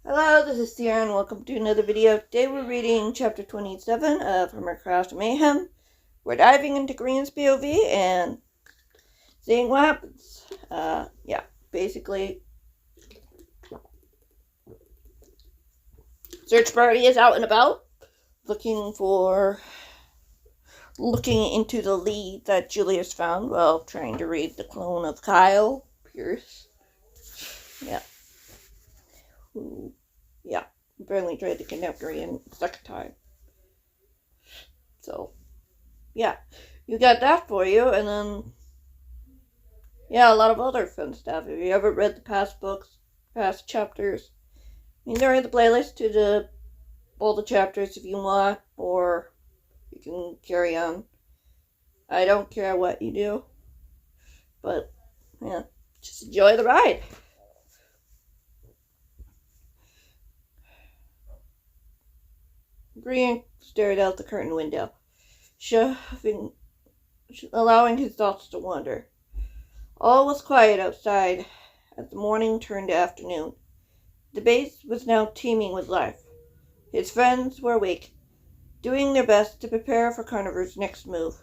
Hello, this is Sierra and welcome to another video. Today we're reading chapter 27 of Hermitcraft Mayhem. We're diving into Grian's POV and seeing what happens. Basically, search party is out and about, looking into the lead that Julius found while trying to read the clone of Kyle Pierce. Apparently tried to kidnap Grian the second time. So, you got that for you, and then, a lot of other fun stuff. If you ever read the past chapters, they're in the playlist to all the chapters if you want, or you can carry on. I don't care what you do, but, just enjoy the ride. Grian stared out the curtained window, allowing his thoughts to wander. All was quiet outside as the morning turned to afternoon. The base was now teeming with life. His friends were awake, doing their best to prepare for Carnivor's next move.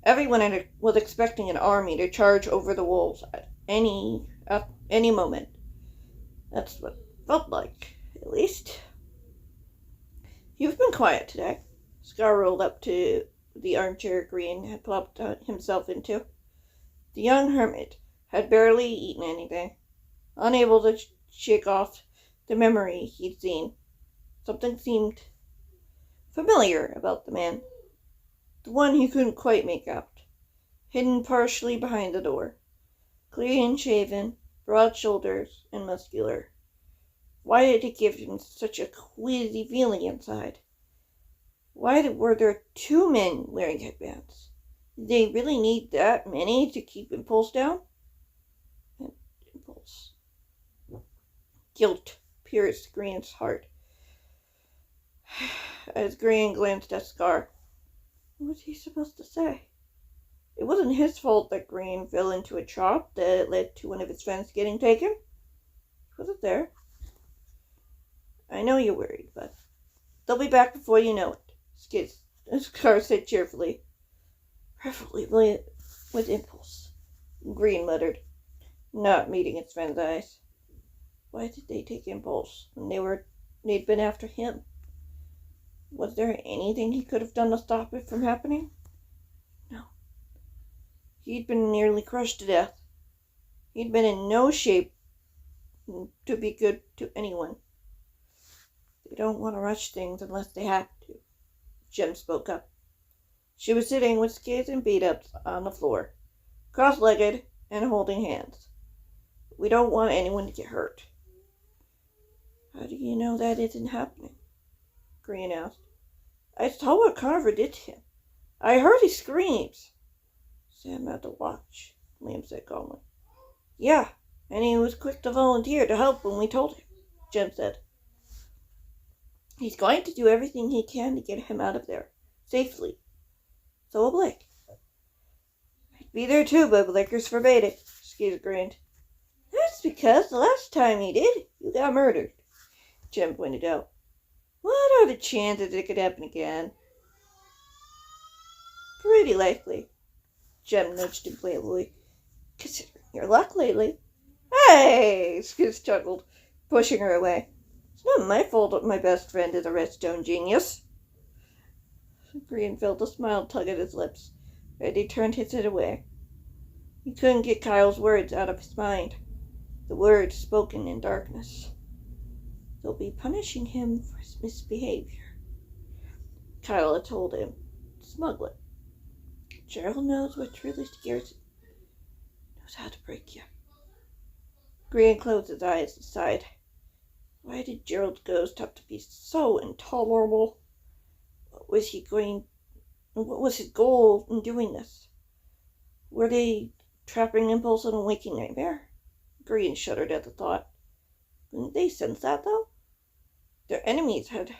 Everyone was expecting an army to charge over the wolves at any moment. That's what it felt like, at least. You've been quiet today. Scar rolled up to the armchair Grian had plopped himself into. The young hermit had barely eaten anything, unable to shake off the memory he'd seen. Something seemed familiar about the man, the one he couldn't quite make out, hidden partially behind the door, clean-shaven, broad shoulders, and muscular. Why did it give him such a queasy feeling inside? Why were there two men wearing headbands? Did they really need that many to keep Impulse down? Impulse. Guilt pierced Grian's heart as Grian glanced at Scar. What was he supposed to say? It wasn't his fault that Grian fell into a trap that led to one of his friends getting taken. He wasn't there. I know you're worried, but they'll be back before you know it, Scar said cheerfully. Preferably with Impulse, Grian muttered, not meeting his friend's eyes. Why did they take Impulse when they'd been after him? Was there anything he could have done to stop it from happening? No. He'd been nearly crushed to death. He'd been in no shape to be good to anyone. They don't want to rush things unless they have to. Jem spoke up. She was sitting with skids and beat-ups on the floor, cross-legged and holding hands. We don't want anyone to get hurt. How do you know that isn't happening? Grian asked. I saw what Carver did to him. I heard his screams. Sam had to watch, Liam said calmly. Yeah, and he was quick to volunteer to help when we told him, Jem said. He's going to do everything he can to get him out of there, safely. So will Blake. I'd be there too, but Blakers forbade it, Skids grinned. That's because the last time he did, you got murdered, Jem pointed out. What are the chances it could happen again? Pretty likely, Jem nudged him playfully, considering your luck lately. Hey, Skids chuckled, pushing her away. It's not my fault that my best friend is a redstone genius. Grian felt a smile tug at his lips, and he turned his head away. He couldn't get Kyle's words out of his mind, the words spoken in darkness. They'll be punishing him for his misbehavior, Kyle had told him. Smuggler. Gerald knows what truly scares him. Knows how to break you. Grian closed his eyes and sighed. Why did Gerald's ghost have to be so intolerable? What was his goal in doing this? Were they trapping Impulse in a waking nightmare? Grian shuddered at the thought. Didn't they sense that, though? Their enemies had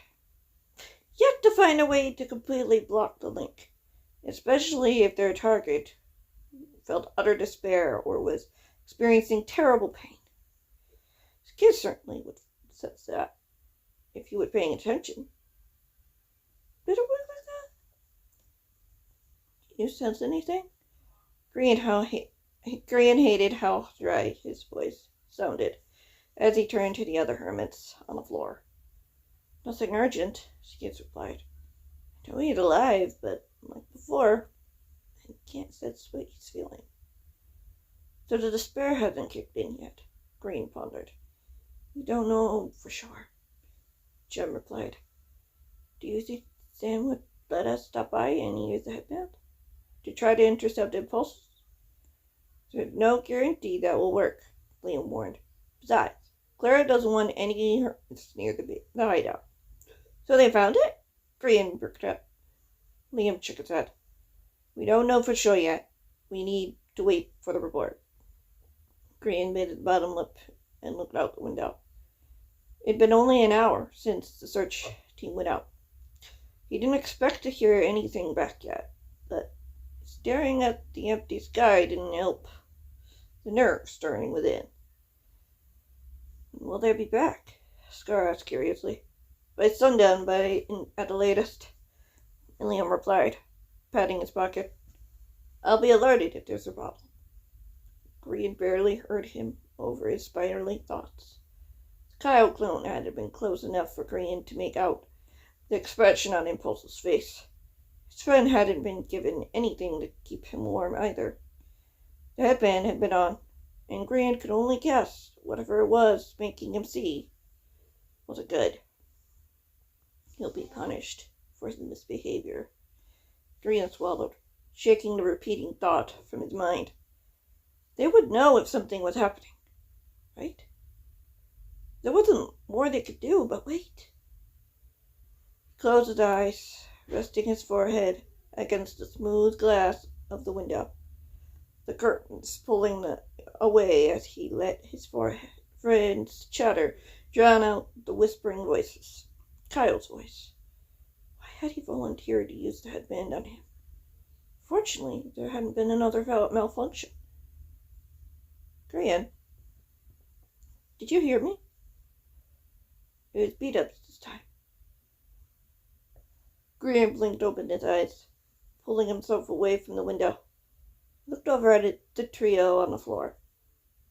yet to find a way to completely block the link, especially if their target felt utter despair or was experiencing terrible pain. Skid certainly would sense that, if you were paying attention. Did it work like that? You sense anything? Grian hated how dry his voice sounded as he turned to the other hermits on the floor. Nothing urgent, Skids replied. I know he's alive, but like before, I can't sense what he's feeling. So the despair hasn't kicked in yet, Grian pondered. We don't know for sure, Jem replied. Do you think Sam would let us stop by and use the headband to try to intercept impulses? There's no guarantee that will work, Liam warned. Besides, Clara doesn't want any hermits near the hideout. So they found it? Grian perked up. Liam shook his head. We don't know for sure yet. We need to wait for the report. Grian bit his bottom lip and looked out the window. It'd been only an hour since the search team went out. He didn't expect to hear anything back yet, but staring at the empty sky didn't help the nerves stirring within. Will they be back? Scar asked curiously. By sundown, at the latest, Liam replied, patting his pocket. I'll be alerted if there's a problem. Grian barely heard him over his spiraling thoughts. The Kyle clone hadn't been close enough for Grian to make out the expression on Impulse's face. His friend hadn't been given anything to keep him warm either. The headband had been on, and Grian could only guess whatever it was making him see wasn't good. He'll be punished for his misbehavior. Grian swallowed, shaking the repeating thought from his mind. They would know if something was happening, right? There wasn't more they could do but wait. He closed his eyes, resting his forehead against the smooth glass of the window, the curtains pulling away as he let his friend's chatter drown out the whispering voices. Kyle's voice. Why had he volunteered to use the headband on him? Fortunately, there hadn't been another malfunction. Grian, did you hear me? It was beat-ups this time. Grian blinked open his eyes, pulling himself away from the window. He looked over at the trio on the floor.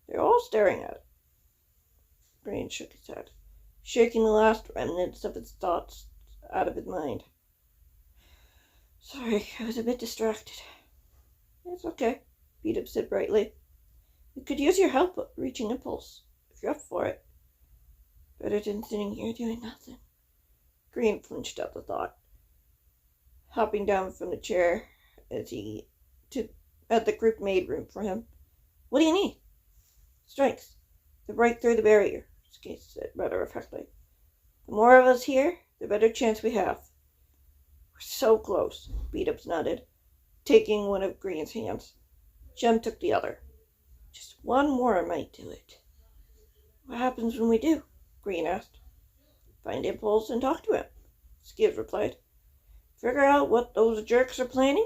They were all staring at it. Grian shook his head, shaking the last remnants of his thoughts out of his mind. Sorry, I was a bit distracted. It's okay, Beat-up said brightly. We could use your help reaching Impulse, if you're up for it. Better than sitting here doing nothing. Grian flinched at the thought, hopping down from the chair at the group made room for him. What do you need? Strength to break through the barrier, Skate said matter-of-factly. The more of us here, the better chance we have. We're so close, Beat-ups nodded, taking one of Grian's hands. Jem took the other. Just one more might do it. What happens when we do? Grian asked. Find Impulse and talk to him, Skiv replied. Figure out what those jerks are planning?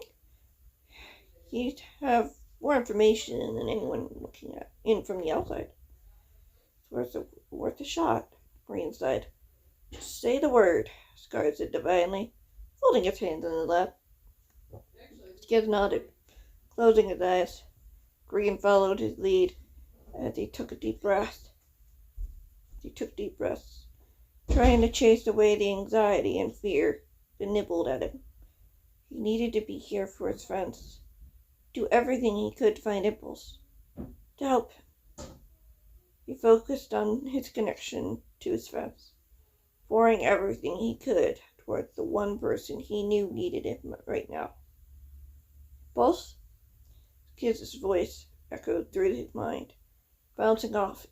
He'd have more information than anyone looking in from the outside. It's worth a shot, Grian sighed. Just say the word, Scar said divinely, folding his hands in his lap. Skiv nodded, closing his eyes. Grian followed his lead as he took deep breaths, trying to chase away the anxiety and fear that nibbled at him. He needed to be here for his friends, do everything he could to find Impulse, to help him. He focused on his connection to his friends, pouring everything he could towards the one person he knew needed him right now. Impulse? Kiz's voice echoed through his mind, bouncing off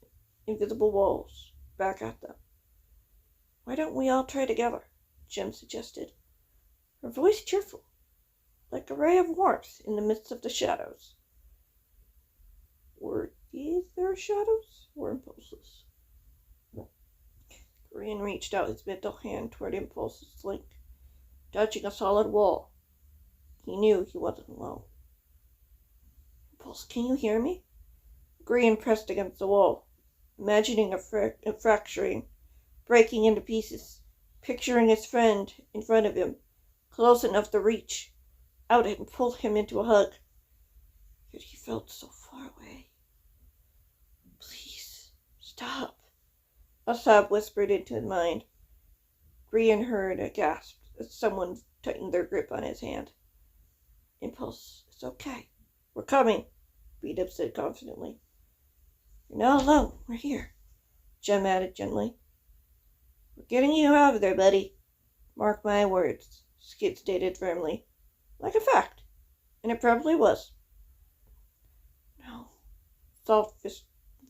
invisible walls back at them. Why don't we all try together? Jem suggested, her voice cheerful, like a ray of warmth in the midst of the shadows. Were these their shadows or impulses? Grian reached out his middle hand toward Impulse's link, touching a solid wall. He knew he wasn't alone. Impulse, can you hear me? Grian pressed against the wall, imagining a fracturing breaking into pieces, picturing his friend in front of him, close enough to reach out and pull him into a hug. Yet he felt so far away. Please, stop. A sob whispered into his mind. Grian heard a gasp as someone tightened their grip on his hand. Impulse, it's okay. We're coming, Beat-Up said confidently. You're not alone. We're here, Jem added gently. We're getting you out of there, buddy. Mark my words, Skid stated firmly. Like a fact. And it probably was. No. Soft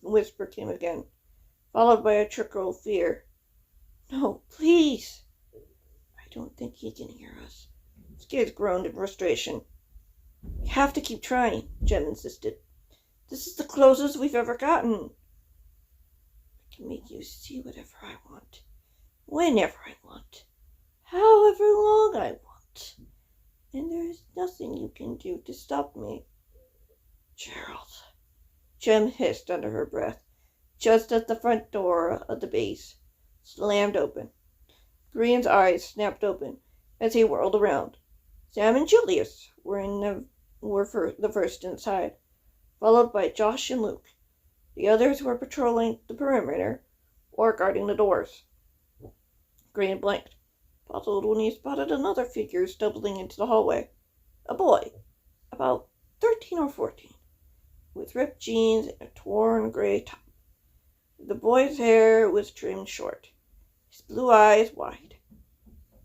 whisper came again, followed by a trickle of fear. No, please. I don't think he can hear us. Skid groaned in frustration. We have to keep trying, Jem insisted. This is the closest we've ever gotten. I can make you see whatever I want, whenever I want, however long I want. And there is nothing you can do to stop me. Gerald, Jem hissed under her breath, just as the front door of the base slammed open. Grian's eyes snapped open as he whirled around. Sam and Julius were the first inside, followed by Josh and Luke. The others were patrolling the perimeter or guarding the doors. Grian blinked, puzzled when he spotted another figure stumbling into the hallway. A boy, about 13 or 14, with ripped jeans and a torn gray top. The boy's hair was trimmed short, his blue eyes wide.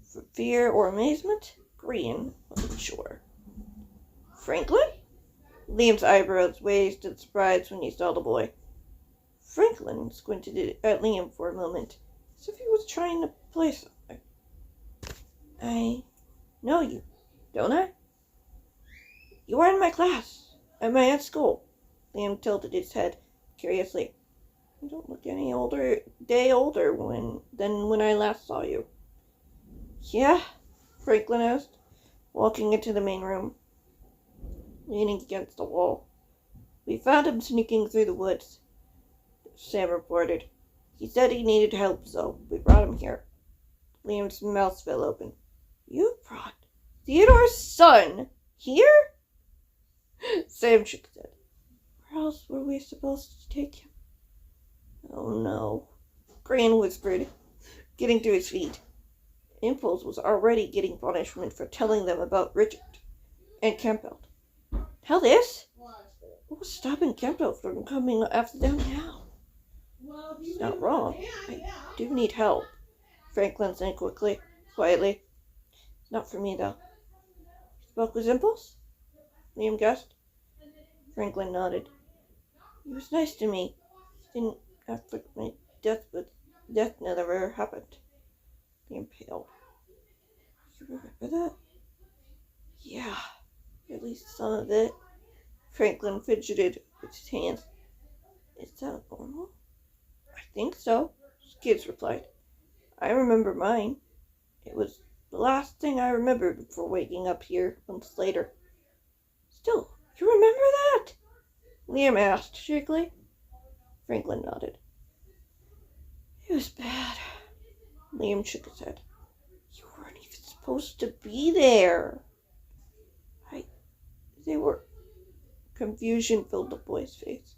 For fear or amazement, Grian wasn't sure. Franklin? Liam's eyebrows raised in surprise when he saw the boy. Franklin squinted at Liam for a moment, as if he was trying to place something. I know you, don't I? You were in my class, at my aunt's school. Liam tilted his head curiously. You don't look any older than when I last saw you. Yeah? Franklin asked, walking into the main room, leaning against the wall. We found him sneaking through the woods, Sam reported. He said he needed help, so we brought him here. Liam's mouth fell open. You brought Theodore's son here? Sam shook his head. Where else were we supposed to take him? Oh no, Grian whispered, getting to his feet. Impulse was already getting punishment for telling them about Richard and Campbell. Hell this? What was stopping Campbell from coming after them now? It's not wrong. I do need help, Franklin said quietly. Not for me, though. You spoke with Impulse? Liam guessed. Franklin nodded. He was nice to me. He didn't afflict my death, but death never happened. Liam paled. You remember that? Yeah, at least some of it. Franklin fidgeted with his hands. Is that normal? I think so, Skids replied. I remember mine. It was the last thing I remembered before waking up here months later. Still, you remember that? Liam asked shakily. Franklin nodded. It was bad. Liam shook his head. You weren't even supposed to be there. They were... Confusion filled the boy's face.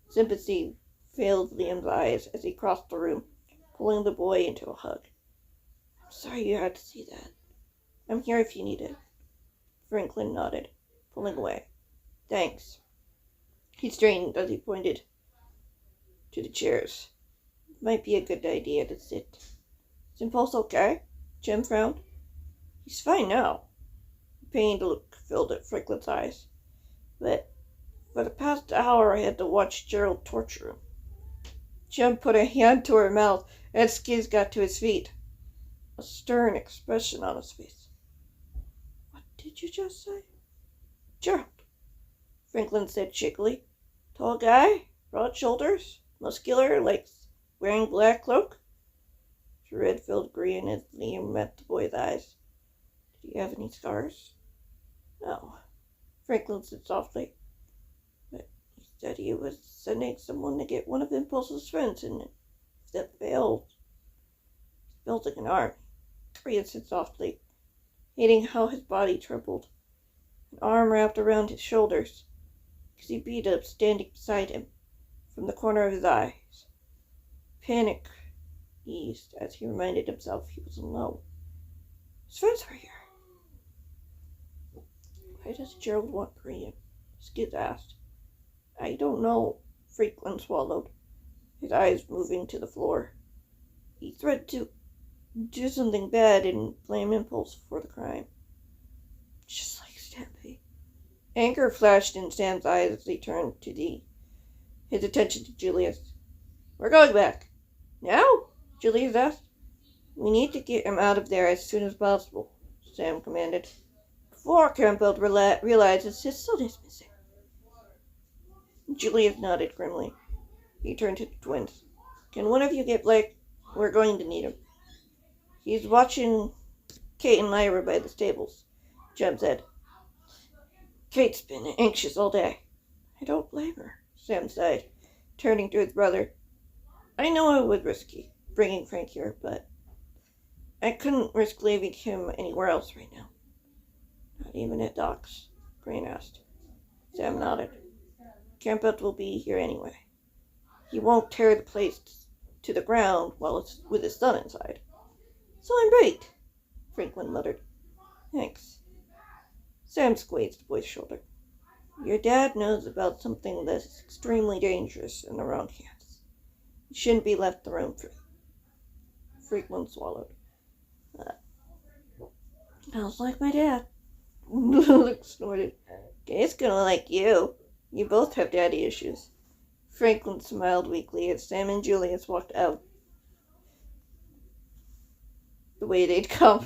Sympathy filled Liam's eyes as he crossed the room, pulling the boy into a hug. I'm sorry you had to see that. I'm here if you need it. Franklin nodded, pulling away. Thanks. He straightened as he pointed to the chairs. Might be a good idea to sit. Is Impulse okay? Jem frowned. He's fine now. A pained look filled at Franklin's eyes. But for the past hour I had to watch Gerald torture him. Jem put a hand to her mouth as Skiz got to his feet, a stern expression on his face. What did you just say? Gerald, Franklin said shakily. Tall guy, broad shoulders, muscular, legs, wearing black cloak. Dread filled Grian as Liam met the boy's eyes. Did he have any scars? No, Franklin said softly. But he said he was sending someone to get one of Impulse's friends, and if that failed... smells like an army, Grian said softly, hating how his body trembled. An arm wrapped around his shoulders. He could see B-Dub standing beside him, from the corner of his eyes. Panic eased as he reminded himself he was alone. His friends were here. Why does Gerald want Grian? Skid asked. I don't know, Franklin swallowed, his eyes moving to the floor. He threatened to do something bad and blame Impulse for the crime. Just like Stampy. Anger flashed in Sam's eyes as he turned his attention to Julius. We're going back. Now? Julius asked. We need to get him out of there as soon as possible, Sam commanded. Before Campbell realizes his son is missing. Julius nodded grimly. He turned to the twins. Can one of you get Blake? We're going to need him. He's watching Kate and Lyra by the stables, Jem said. Kate's been anxious all day. I don't blame her, Sam sighed, turning to his brother. I know it was risky, bringing Frank here, but I couldn't risk leaving him anywhere else right now. Not even at Doc's, Grian asked. Sam nodded. Campbell will be here anyway. He won't tear the place to the ground while it's with his son inside. So I'm right, Franklin muttered. Thanks. Sam squeezed the boy's shoulder. Your dad knows about something that's extremely dangerous in the wrong hands. He shouldn't be left alone free. Franklin swallowed. Sounds like my dad. Luke snorted. Kate's gonna like you. You both have daddy issues. Franklin smiled weakly as Sam and Julius walked out the way they'd come.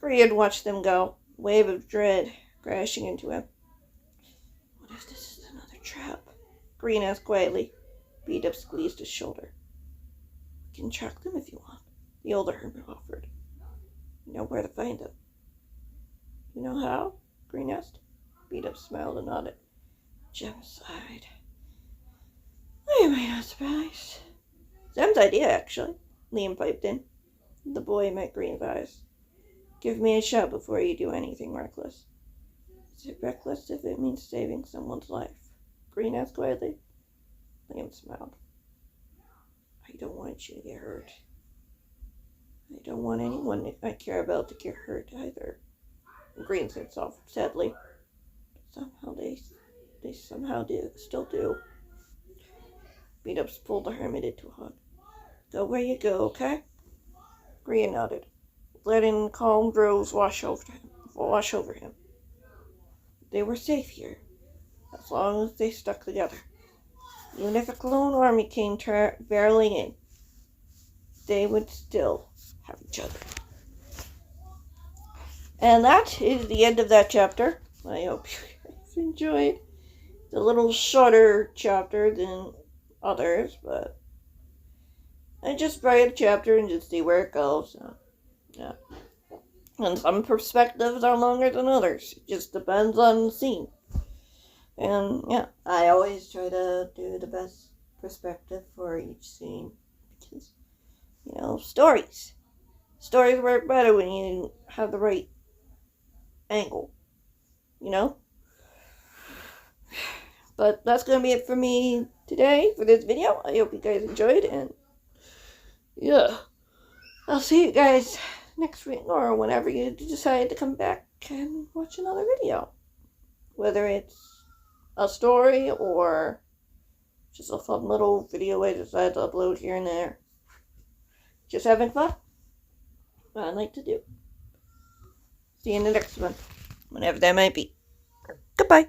Grian watched them go, a wave of dread crashing into him. What if this is another trap? Grian asked quietly. B-Dub squeezed his shoulder. We can track them if you want, the older hermit offered. You know where to find them. You know how? Grian asked. B-Dub smiled and nodded. Jem sighed. I am not surprised. Sam's idea, actually. Liam piped in. The boy met Grian's eyes. Give me a shot before you do anything reckless. Is it reckless if it means saving someone's life? Grian asked quietly. Liam smiled. I don't want you to get hurt. I don't want anyone I care about to get hurt either. Grian said sadly. Somehow they still do. B-Dub pulled the hermit into a hug. Go where you go, okay? Grian nodded, letting calm droves wash over him. They were safe here, as long as they stuck together. Even if a clone army came barreling in, they would still have each other. And that is the end of that chapter. I hope you guys enjoyed. It's a little shorter chapter than others, but I just write a chapter and just see where it goes. So, yeah. And some perspectives are longer than others. It just depends on the scene. And yeah, I always try to do the best perspective for each scene. Because, stories work better when you have the right angle. But that's going to be it for me today for this video. I hope you guys enjoyed, and yeah, I'll see you guys next week or whenever you decide to come back and watch another video. Whether it's a story or just a fun little video I decide to upload here and there. Just having fun. What I like to do. See you in the next one. Whenever that might be. Goodbye.